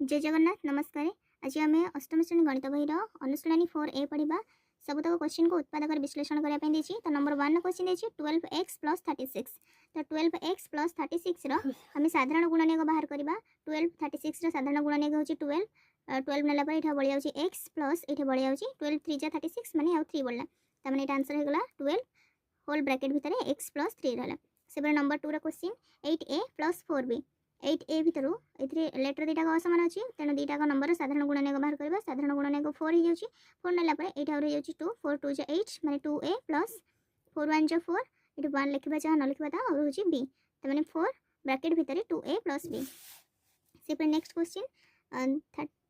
जय जगन्नाथ नमस्कार। आज आम अष्टम श्रेणी गणित बहीर अनुशीलनी 4A पढ़ा सबतक क्वेश्चन को उत्पादक विश्लेषण करने तो नंबर 1 क्वेश्चन देखिए 12x + 36। तो 12x + 36 आम साधारण गुणनीयक बाहर करवा 12 36 साधारण गुणनीयक हूँ 12 12 नेला बढ़ी जाऊँगी x प्लस ये बढ़ी जाऊँगी 12 3 जा 36 माने आउ 3 बढ़ला तमें ये आंसर होगा 12 होल ब्रैकेट भितर x + 3 रहा से number 2 question 8a + 4b 8a भितर ये लेटर दुटा असमान अच्छी तेणु दुटा नंबर साधारण गुणनीयक बाहर करवा साधारण गुणनीयक 4 हो जाऊँगी 4 नेला ये हो जाऊँगी 2 4 2 जा 8 माने 2a + 4 1 जा 4 ये 1 लिखा जहाँ न लिखा था और हूँ b तो मैंने 4 ब्रैकेट भितर 2a + b से नेक्स्ट क्वेश्चन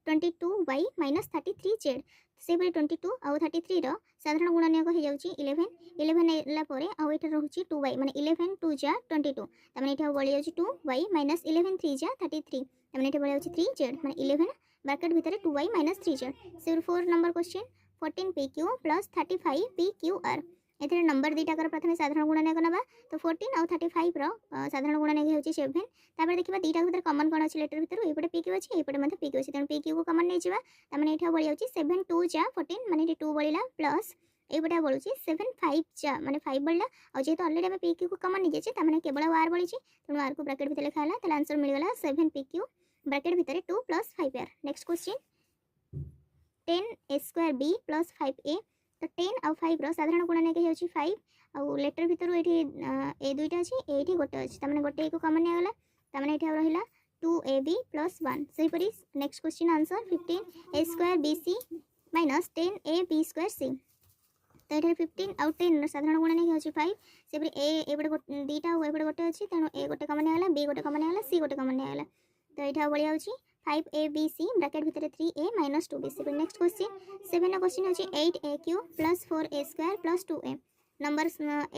22y - 33z से 22 आउ 33 साधारण गुणनीयक हो जाऊँगी 11 11 नेला आउ ये रोचे 2y माने 11 2 जा 22 तमें ये बढ़ी जाऊँगी 2y - 11 3 जा 33 तमें ये बढ़ी जाऊँगी 3z माने 11 ब्रैकेट भितर 2y - 3z से 4 नंबर क्वेश्चन 14pq + 35pqr ये नंबर दुटाकर प्रथम साधारण गुणनीयक ना तो 14 आउ 35 साधारण गुणनीयक होची 7 तापर देखिबा दुटा भितर कॉमन कोन अछि लेटर भितर एपटे pq अछि एपटे मध्ये pq अछि तेन pq को कॉमन नै जिबा तमने एठा बळी जाउची 7 2 जा 14 माने 2 बळीला प्लस एपटे बळुची 7 5 जा माने 5 बळला आ जेतो ऑलरेडी हम pq को कॉमन नै जेछि तमने केवल r बळीची तेनु r को ब्रैकेट भितर लिखा हला तले आंसर मिल गला 7 pq ब्रैकेट भितर 2 + 5r next question 10a² b + 5a तो 10 आउ 5 साधारण गुणनीयक होची 5 आउ लेटर भितर ए दुईटा अच्छी ये गोटे अच्छी तमें गोटे को कॉमन निगला तमें ये रहा 2ab + 1 सेहीपरी next question answer 15a² bc - 10ab² c तो ये 15 आउ 10 साधारण गुणनीयक होची 5 सेहीपरी एपटे दुईटा आउ एपटे गोटे अच्छी तेणु ए गोटे कॉमन निगला b गोटे कॉमन निगला c गोटे कॉमन निगला तो ये बढ़ी जाऊँगी 5abc ब्रैकेट भितर 3a - 2b next question 7 question होची 8aq + 4a² + 2a नंबर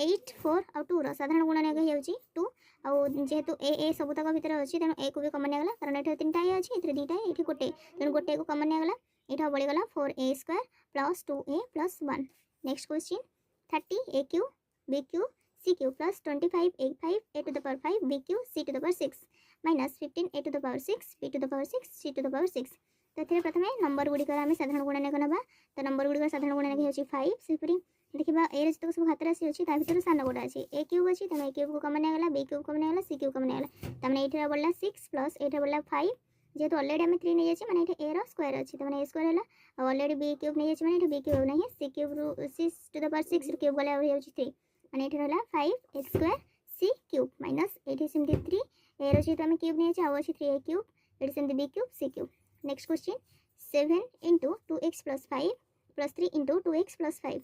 8 4 आउ 2 साधारण गुणनीयक होची 2 आउ जेहेतु ए सबुतक भितर अच्छी तेणु ए को भी कॉमन निगला कारण ये 3टा ए अच्छी ये 2टा ये गोटे तेणु गोटे को कॉमन निगला ये बढ़ीगला 4a² + 2a + 1 next question 30aq bq cq + 25a5 a to the power 5 bq c to the power 6 - 15 a to the power 6 b to the power 6 c to the power 6 तो ये प्रथम नंबर गुड़िकर आम साधारण गुणनीयक ना तो number गुड़िक साधारण गुणनीयक होची 5 सेहीपरी देखा ए जितक सब हाथ राशि अच्छी भितर सान गोटा अच्छी a क्यूब अच्छी तेनाली a क्यूब को कॉमन निगला b क्यूब कॉमन निगला c क्यूब कॉमन निगला तमें ये बढ़ला 6 प्लस ये बढ़ला 5 जेहेतु ऑलरेडी आम 3 नहीं जाए मैंने ए स्क्वायर अच्छी तो मैंने a² है ऑलरेडी b क्यूब नहीं जाए मैंने b क्यूब नहीं c cube 6 to the power 6 cube गले हो 3 मैंने ये रहा 5a² c क्यूब माइनस ये सेमती 3 ए रही तो आम क्यूब नहीं जाए आउ अच्छी 3a क्यूब ये सेमती b cube c cube next question 7 × 2x + 5 + 3 × 2x + 5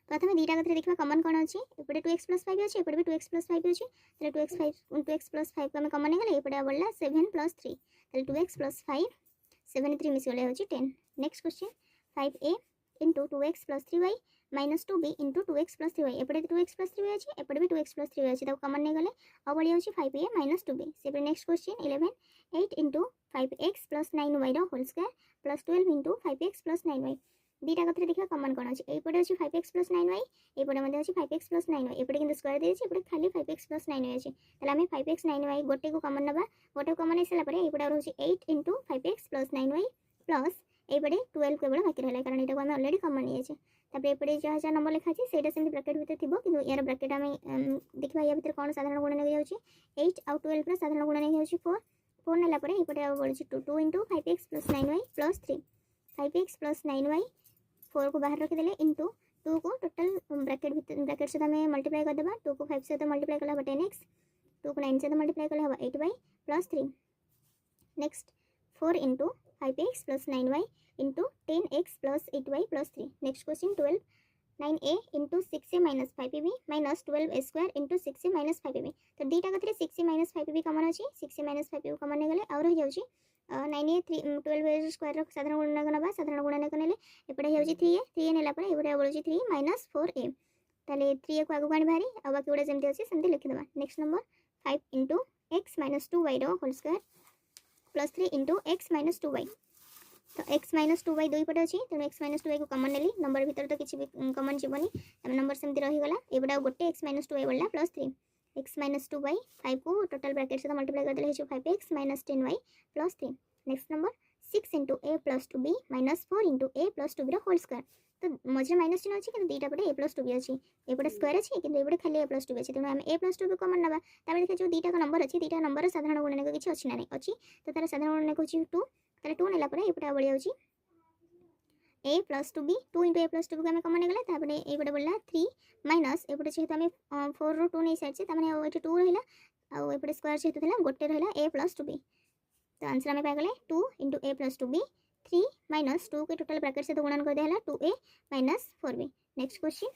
प्रथम दुटा कथा देखा कॉमन कौन अच्छी एपटे 2x + 5 अच्छी एपटे भी 2x + 5 अच्छी तो 2x + 5 को आम कॉमन निगले एपटे बढ़ला 7 + 3 तो 2x + 5 7 3 मिसगले होची 10 next question 5a × 2x + 3y - 2b × 2x + 3y एपटे 2x + 3y अच्छी एपटे भी 2x + 3y अच्छी तो कॉमन निगले आ बढ़ी जाऊँगी 5a - 2b से next question 11 8 × 5x + 9y whole square + 12 × 5x + 9y दुटा कथा देखा कॉमन कौन अच्छी एपटे अच्छी 5x + 9y एपटे अच्छी 5x + 9y एपटे कि स्क्वायर देती एपटे खाली 5x + 9y अच्छी तेल आम 5x 9y गोटे को कॉमन ना गोटे कॉमन हो सारापर एपटे रोचे 8 × 5x + 9y प्लस एपटे 12 केवल बाकी रहा कारण यहाँ आम अलरेडी कॉमन नहीं जाए एपटे जहाँ जहाँ नंबर लिखा है से ब्रैकेट भितर थी कि यार ब्रैकेट आम देखा या भितर कौन साधारण गुणनीयक जाऊँगी 8 आउ 12 साधारण गुणनीयक हो 4 4 नेला एपटे बढ़ी 2 2 × 5x + 9y + 3 5x + 9y 4 को बाहर रखीदे इंटू 2 को टोटल ब्रैकेट सहित आम मल्टीप्लाई करदे 2 को 5 सहित मल्टीप्लाई कले 10x 2 को 9 सहित मल्टीप्लाई कले 8y + 3 next 4 × 5x + 9y × 10x + 8y + 3 next question 12 9a × 6a - 5ab - 12a² × 6a - 5ab तो दुटा कथा 6a - 5ab कॉमन अच्छी 6a - 5ab कॉमन निगले आउ रही जाऊँगी 9a 12 स्क्वायर साधारण गुणनीयक ना साधारण गुणनीयक नेले एपटे हो 3a 3a नेला एपटे बढ़ी 3 - 4a ताले 3a को आगे आने बाहरी आ बाकी गुड़ा जमती अच्छे सेमती लिखिदेवा next number 5 × x - 2y whole square + 3 × x - 2y तो x - 2y दुई पटे अच्छी तेणु x - 2y को कॉमन नेली नंबर भितर तो किसी भी कॉमन जीवनी तमें नंबर सेमती रहीगला एपटे गोटे x - 2y बढ़ला +3 x - 2y 5 को टोटल ब्रैकेट सहित मल्टीप्लाई करदे 5x - 10y + 3 next number 6 into a plus 2b minus 4 into a plus 2b whole square तो मझे माइनस चिन्ह अच्छी कि दुईटा पटे ए प्लस 2b अच्छी एपटे स्क्वायर अच्छी कि एपटे खाली ए प्लस 2b अच्छी तेणु आम ए प्लस 2b कमन ना देखिए जो दुईटा नंबर अच्छी दुईटा नंबर साधारण गुणनक किसी अच्छी ना नहीं अच्छी तो तार साधारण गुणनक हूँ 2 तार 2 नेला एपटे बढ़ी जाऊँगी ए plus 2b 2 into a plus 2b को आम कमन गला ये बढ़ला 3 माइनस एपटे जेहतु आम 4 रू 2 नहीं सारी ये 2 रहा आउटे स्क्वायर जेहतु गोटे रहा ए प्लस 2b तो आंसर आम पाइगले 2 into a plus 2b 3 minus 2 के टोटल ब्रैकेट से गुणन कर दिया 2a minus 4b next question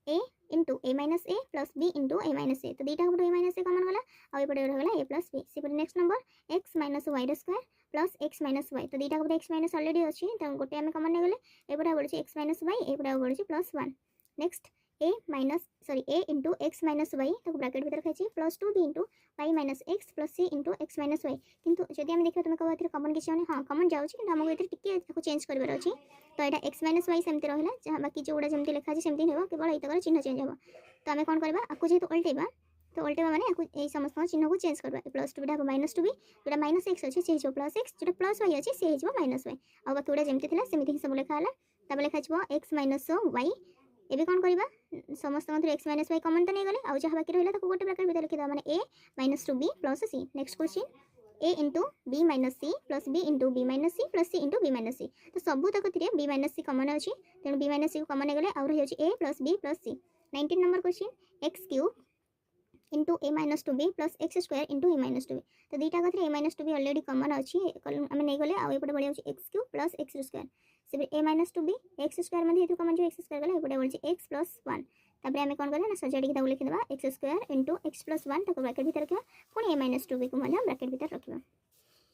a into a minus a plus b into a minus a तो दुईटा ए माइनस ए कमन गला आउटे रहा ए प्लस बी से next number x minus y square plus x minus y तो दुईटा x minus already अच्छी तो गोटे आम कमन नहीं गले एपटे बढ़ी x माइनस वाई एपटे बढ़ी plus 1 next a minus sorry a into x minus y तो ब्रैकेट भर खाई plus 2b into y minus x plus c into x minus y किंतु जब आम देखा तुम कह कमन किसी हाँ कमन जाऊँगी आमको ये टिके चेंज कर अच्छी तो यहाँ एक्स माइनस वाई सेमती रहा जहाँ बाकी जो गुड़ा जमी लिखा सेमती हो केवल ये चिन्ह चेंज हो तो आम कौन करवा आपको जेहतु उल्टेबा तो उल्टेबा मैंने ये समस्त चिन्ह को चेंज करवा प्लस 2 हम माइनस 2b जो माइनस एक्स अच्छे से हो प्लस एक्स जो प्लस वाई अच्छे से हो माइनस वाई आ बाकी गुड़ा जमी थी सेमती ही सब लिखा लिखा एक्स माइनस वाई एबे कौन करवा समस्त एक्स माइनस वाई कमन तो नहीं गले आउ जहाँ बाकी रहा गोटे ब्रैकेट भर लिखिदा माने a minus 2b plus c next question a into b minus c plus b into b minus c plus c into b minus c तो सबू तक बी माइनस सी कमन अच्छी तेणु बी माइनस सी को कमन गले आउ रही a plus b plus c 19 number question x cube into a minus 2b plus x square into a minus 2b तो दुईटा कथी ए माइनस 2b अलरेडी कमन अच्छी आम नहीं गले आउटे बढ़ी जाऊँगी x cube plus x square से ए माइनस 2b एक्स स्क्वायर में ये कमन जो एक्स स्क्वायर गला एपटे बढ़ी एक्स प्लस 1 तापर आम कौन करें सजाड़ी लिखिदेवा x square into x plus 1 bracket भर रखा पुणी ए माइनस 2b को ब्रैकेट भर रखा